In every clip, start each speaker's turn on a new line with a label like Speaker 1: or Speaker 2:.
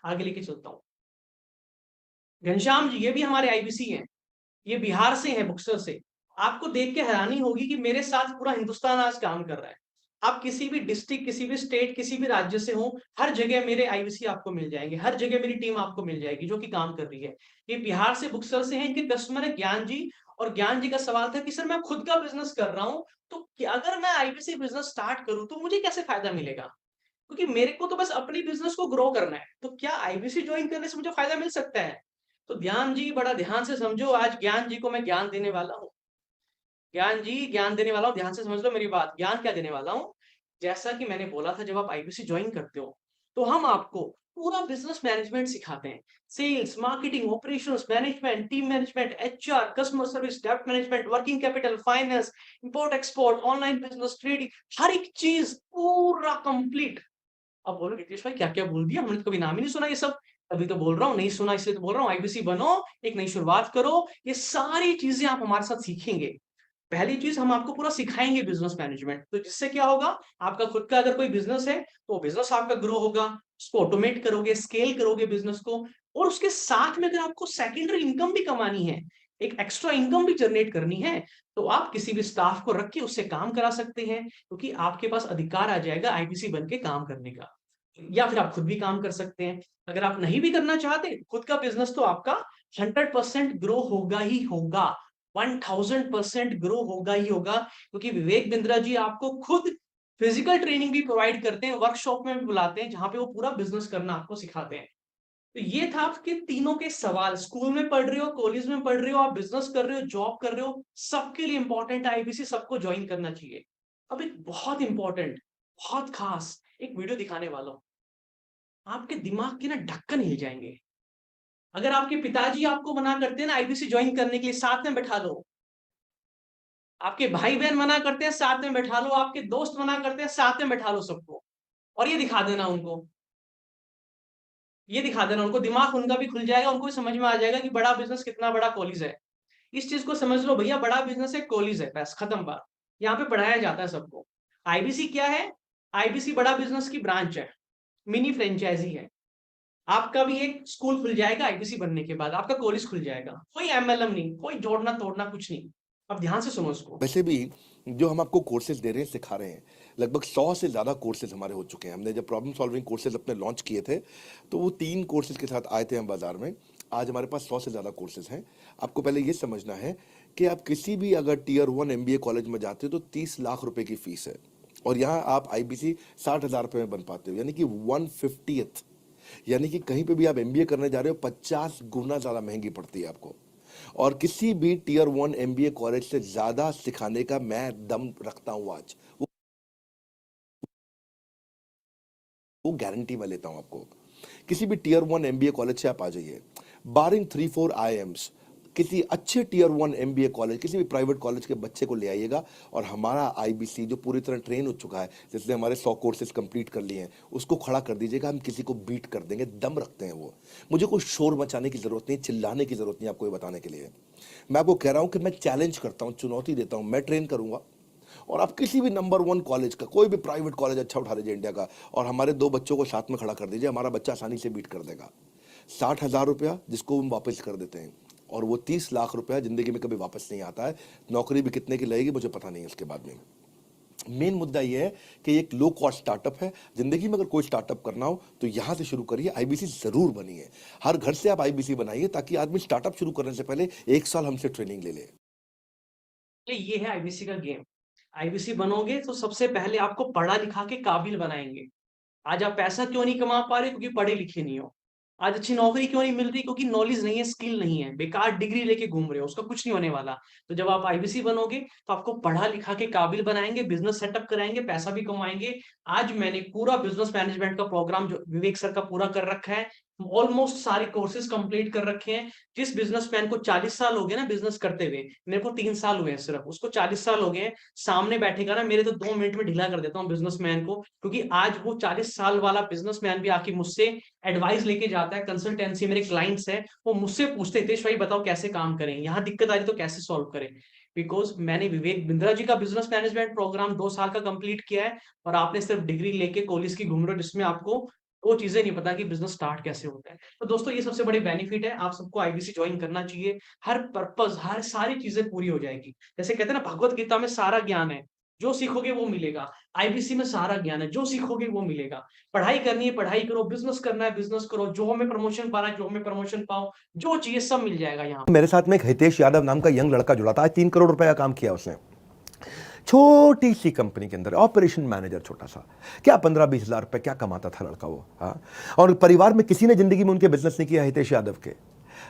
Speaker 1: आगे लेके चलता हूँ। घनश्याम जी, ये भी हमारे आईबीसी हैं, ये बिहार से हैं, बुक्सर से। आपको देख के हैरानी होगी कि मेरे साथ पूरा हिंदुस्तान आज काम कर रहा है। आप किसी भी डिस्ट्रिक्ट, किसी भी स्टेट, किसी भी राज्य से हो, हर जगह मेरे आईबीसी आपको मिल जाएंगे, हर जगह मेरी टीम आपको मिल जाएगी जो कि काम कर रही है। ये बिहार से बुक्सर से हैं, इनके कस्टमर है ज्ञान जी। और ज्ञान जी का सवाल था कि सर मैं खुद का बिजनेस कर रहा हूँ, तो अगर मैं आईबीसी बिजनेस स्टार्ट करूँ तो मुझे कैसे फायदा मिलेगा, क्योंकि मेरे को तो बस अपनी बिजनेस को ग्रो करना है, तो क्या आईबीसी ज्वाइन करने से मुझे फायदा मिल सकता है? तो ध्यान जी, बड़ा ध्यान से समझो, आज ज्ञान जी को मैं ज्ञान देने वाला हूँ। ज्ञान जी, ज्ञान देने वाला हूँ, ध्यान से समझ लो मेरी बात। ज्ञान क्या देने वाला हूँ? जैसा कि मैंने बोला था, जब आप आईबीसी ज्वाइन करते हो तो हम आपको पूरा बिजनेस मैनेजमेंट सिखाते हैं। Sales, marketing, operations, management, team management, HR, customer service, डेब्ट management, working capital, finance, import export, online business, trading, हर एक चीज पूरा कंप्लीट। अब बोलो नीतीश भाई क्या क्या बोल दिया, हमने तो कभी नाम ही नहीं सुना ये सब। अभी तो बोल रहा हूँ नहीं सुना, इसलिए तो बोल रहा हूँ, आईबीसी बनो, एक नई शुरुआत करो। ये सारी चीजें आप हमारे साथ सीखेंगे। पहली चीज, हम आपको पूरा सिखाएंगे बिजनेस मैनेजमेंट, तो जिससे क्या होगा, आपका खुद का अगर कोई बिजनेस है तो बिजनेस आपका ग्रो होगा, उसको ऑटोमेट करोगे, स्केल करोगे बिजनेस को। और उसके साथ में अगर आपको सेकेंडरी इनकम भी कमानी है, एक एक्स्ट्रा इनकम भी जनरेट करनी है, तो आप किसी भी स्टाफ को रख के उससे काम करा सकते हैं, क्योंकि आपके पास अधिकार आ जाएगा आईबीसी बन के काम करने का। या फिर आप खुद भी काम कर सकते हैं। अगर आप नहीं भी करना चाहते खुद का बिजनेस, तो आपका 100% ग्रो होगा ही होगा, 1000% ग्रो होगा ही होगा, क्योंकि विवेक बिंद्रा जी आपको खुद फिजिकल ट्रेनिंग भी प्रोवाइड करते हैं, वर्कशॉप में भी बुलाते हैं, जहां पे वो पूरा बिजनेस करना आपको सिखाते हैं। तो ये था आपके तीनों के सवाल। स्कूल में पढ़ रहे हो, कॉलेज में पढ़ रहे हो, आप बिजनेस कर रहे हो, जॉब कर रहे हो, सबके लिए इंपॉर्टेंट आईबीसी, सबको ज्वाइन करना चाहिए। अब एक बहुत इंपॉर्टेंट, बहुत खास एक वीडियो दिखाने वाला हूं, आपके दिमाग के ना ढक्कन हिल जाएंगे। अगर आपके पिताजी आपको मना करते हैं ना आईबीसी ज्वाइन करने के लिए, साथ में बैठा लो। आपके भाई बहन मना करते हैं, साथ में बैठा लो। आपके दोस्त मना करते हैं, साथ में बैठा लो सबको, और ये दिखा देना उनको, ये दिखा देना उनको, दिमाग उनका भी खुल जाएगा, उनको भी समझ में आ जाएगा कि बड़ा बिजनेस कितना बड़ा कॉलेज है। इस चीज को समझ लो भैया, बड़ा बिजनेस है कॉलेज है, बस खत्म बात। यहाँ पे पढ़ाया जाता है सबको। आईबीसी क्या है? आईबीसी बड़ा बिजनेस की ब्रांच है, मिनी फ्रेंचाइजी है। आपका भी एक स्कूल खुल जाएगा आईबीसी बनने के बाद, आपका कॉलेज खुल जाएगा, कोई एमएलएम नहीं, कोई जोड़ना तोड़ना कुछ नहीं। अब ध्यान से सुनो इसको।
Speaker 2: वैसे भी जो हम आपको कोर्सेज दे रहे हैं, सिखा रहे हैं, लगभग 100 से ज़्यादा कोर्सेज हमारे हो चुके हैं। हमने जब प्रॉब्लम सॉल्विंग कोर्सेज अपने लॉन्च किए थे, तो वो 3 कोर्सेज के साथ आए थे हम बाज़ार में। आज हमारे पास 100 से ज़्यादा कोर्सेज हैं। आपको पहले ये समझना है कि आप किसी भी अगर टियर 1 एमबीए कॉलेज में जाते हो तो 30 लाख रुपए की फीस है, और यहाँ आप आईबीसी 60,000 रुपये में बन पाते हो, यानी कि 1/50th। यानी कि कहीं पे भी आप एमबीए करने जा रहे हो, 50 गुना ज़्यादा महंगी पड़ती है आपको। और किसी भी टियर 1 एमबीए कॉलेज से ज़्यादा सिखाने का मैं दम रखता हूँ आज, वो गारंटी मैं लेता हूँ आपको। किसी भी टियर 1 एमबीए कॉलेज से आप आ जाइए, बारिंग 3-4 आईएम्स, किसी अच्छे टियर 1 एमबीए कॉलेज, किसी भी प्राइवेट कॉलेज के बच्चे को ले आइएगा, और हमारा आईबीसी जो पूरी तरह ट्रेन हो चुका है, जिसने हमारे 100 कोर्सेज कंप्लीट कर लिए हैं, उसको खड़ा कर दीजिएगा। हम किसी को बीट कर देंगे, दम रखते हैं वो। मुझे कोई शोर मचाने की जरूरत नहीं, चिल्लाने की जरूरत नहीं आपको ये बताने के लिए। मैं आपको कह रहा हूं कि मैं चैलेंज करता हूं, चुनौती देता हूं, मैं ट्रेन करूंगा। और आप किसी भी नंबर 1 कॉलेज का, कोई भी प्राइवेट कॉलेज अच्छा उठा लीजिए इंडिया का, और हमारे 2 बच्चों को साथ में खड़ा कर दीजिए, हमारा बच्चा आसानी से बीट कर देगा। 60,000 रुपया जिसको हम वापस कर देते हैं, और वो 30 लाख रुपया जिंदगी में कभी वापस नहीं आता है। नौकरी भी कितने की लगेगी मुझे पता नहीं है उसके बाद में। मेन मुद्दा यह है कि एक लो कॉस्ट स्टार्टअप है। जिंदगी में अगर कोई स्टार्टअप करना हो तो यहां से शुरू करिए, आईबीसी जरूर बनिए। हर घर से आप आईबीसी बनाइए, ताकि आदमी स्टार्टअप शुरू करने से पहले 1 साल हमसे ट्रेनिंग ले ले।
Speaker 1: ये है आईबीसी का गेम। आईबीसी बनोगे तो सबसे पहले आपको पढ़ा लिखा के काबिल बनाएंगे। आज आप पैसा क्यों नहीं कमा पा रहे? क्योंकि पढ़े लिखे नहीं हो। आज अच्छी नौकरी क्यों नहीं मिल रही? क्योंकि नॉलेज नहीं है, स्किल नहीं है, बेकार डिग्री लेके घूम रहे हो, उसका कुछ नहीं होने वाला। तो जब आप आईबीसी बनोगे तो आपको पढ़ा लिखा के काबिल बनाएंगे, बिजनेस सेटअप कराएंगे, पैसा भी कमाएंगे। आज मैंने पूरा बिजनेस मैनेजमेंट का प्रोग्राम जो विवेक सर का पूरा कर रखा है, ऑलमोस्ट सारे कोर्सेज कंप्लीट कर रखे हैं। जिस बिजनेसमैन को 40 साल हो गए ना बिजनेस करते हुए, मेरे को 3 साल हुए हैं सिर्फ, उसको 40 साल हो गए हैं, सामने बैठेगा ना मेरे, तो 2 मिनट में ढीला कर देता हूँ बिजनेसमैन को। क्योंकि आज वो 40 साल वाला बिजनेसमैन भी आके मुझसे एडवाइस लेके जाता है, कंसल्टेंसी, मेरे क्लाइंट्स है, वो मुझसे पूछते हैं हितेश भाई बताओ कैसे काम करें, यहाँ दिक्कत आ रही तो कैसे सॉल्व करें। बिकॉज मैंने विवेक बिंद्रा जी का बिजनेस मैनेजमेंट प्रोग्राम 2 साल का कंप्लीट किया है, और आपने सिर्फ डिग्री लेके कॉलेज की घूम रहे हो, जिसमें आपको वो चीजें नहीं पता कि बिजनेस स्टार्ट कैसे होता है। तो दोस्तों ये सबसे बड़ी बेनिफिट है, आप सबको आईबीसी ज्वाइन करना चाहिए। हर पर्पस, हर सारी चीजें पूरी हो जाएगी। जैसे कहते हैं ना, भगवत गीता में सारा ज्ञान है, जो सीखोगे वो मिलेगा। आईबीसी में सारा ज्ञान है, जो सीखोगे वो मिलेगा। पढ़ाई करनी है पढ़ाई करो, बिजनेस करना है बिजनेस करो, जॉब में प्रमोशन पाना है जॉब में प्रमोशन पाओ, जो चाहिए सब मिल जाएगा यहाँ।
Speaker 2: मेरे साथ में एक हितेश यादव नाम का यंग लड़का जुड़ा था, आज 3 करोड़ रुपए का काम किया उसने, छोटी सी कंपनी के अंदर ऑपरेशन मैनेजर, छोटा सा, क्या 15-20 हज़ार रुपए क्या कमाता था लड़का वो। हाँ, और परिवार में किसी ने जिंदगी में उनके बिजनेस नहीं किया हितेश यादव के।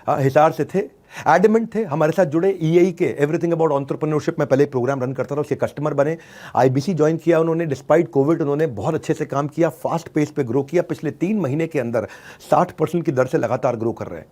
Speaker 2: हाँ, हिसार से थे, एडमेंट थे, हमारे साथ जुड़े, ईएई के एवरीथिंग अबाउट एंटरप्रेन्योरशिप में पहले प्रोग्राम रन करता था, उसके कस्टमर बने, आईबीसी ज्वाइन किया उन्होंने, डिस्पाइट कोविड उन्होंने बहुत अच्छे से काम किया, फास्ट पेस पे ग्रो किया, पिछले 3 महीने के अंदर 60% की दर से लगातार ग्रो कर रहे हैं।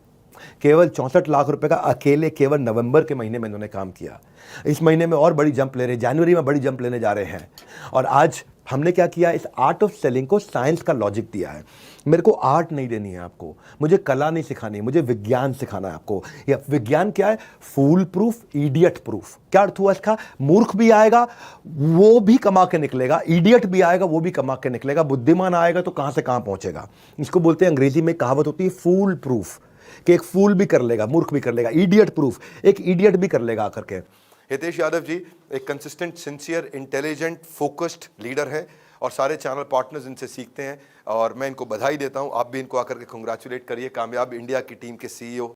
Speaker 2: केवल 64 लाख रुपए का अकेले केवल नवंबर के महीने में इन्होंने काम किया। इस महीने में और बड़ी जंप ले रहे हैं, जनवरी में बड़ी जंप लेने जा रहे हैं। और आज हमने क्या किया, इस आर्ट ऑफ सेलिंग को साइंस का लॉजिक दिया है। मेरे को आर्ट नहीं देनी है आपको, मुझे कला नहीं सिखानी है, मुझे विज्ञान सिखाना है आपको। या विज्ञान क्या है? फूल प्रूफ, इडियट प्रूफ। क्या अर्थ हुआ इसका? मूर्ख भी आएगा वो भी कमा के निकलेगा, इडियट भी आएगा वो भी कमा के निकलेगा, बुद्धिमान आएगा तो कहां से कहां पहुंचेगा। इसको बोलते हैं, अंग्रेजी में कहावत होती है फूल प्रूफ, कि एक फूल भी कर लेगा, मूर्ख भी कर लेगा। इडियट प्रूफ, एक इडियट भी कर लेगा आकर के। हितेश यादव जी एक consistent, sincere, intelligent, focused leader है और सारे चैनल पार्टनर्स इनसे सीखते हैं और मैं इनको बधाई देता हूं। आप भी इनको आकर के कंग्रेचुलेट करिए, कामयाब इंडिया की टीम के सीईओ